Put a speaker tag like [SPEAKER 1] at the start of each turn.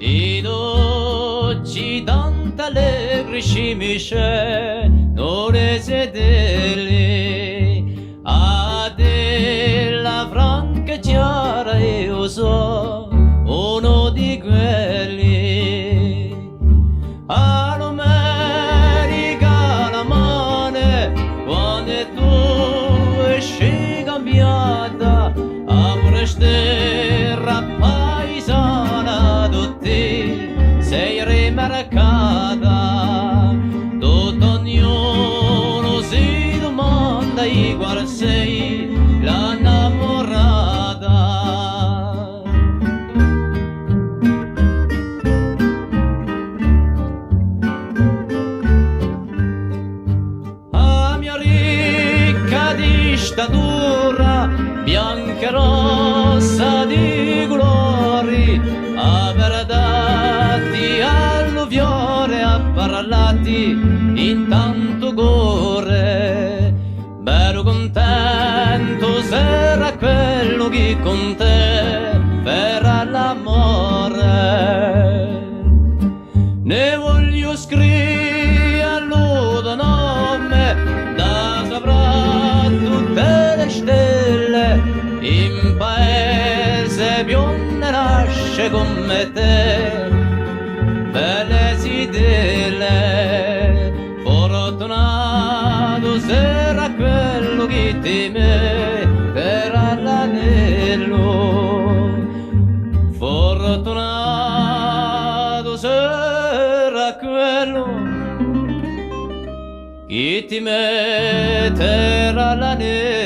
[SPEAKER 1] ed oggi tanta allegri scimisce non le sedeli a della franca chiara io so uno di quelli all'America la mane quando tu esci cambiata a prestare paesana tutti sei rimarcata tutto ognuno si domanda qual sei la innamorata a mia ricca di statura bianca e rossa di colori aver dati alluvione a parlati in tanto gore bello contento sarà quello che con te farà l'amore ne voglio scrivere all'udo nome da sopra tutte le stelle in paese bionde nasce come te belle sidelle fortunato sarà quello che ti metterà l'anello fortunato sarà quello che ti metterà l'anello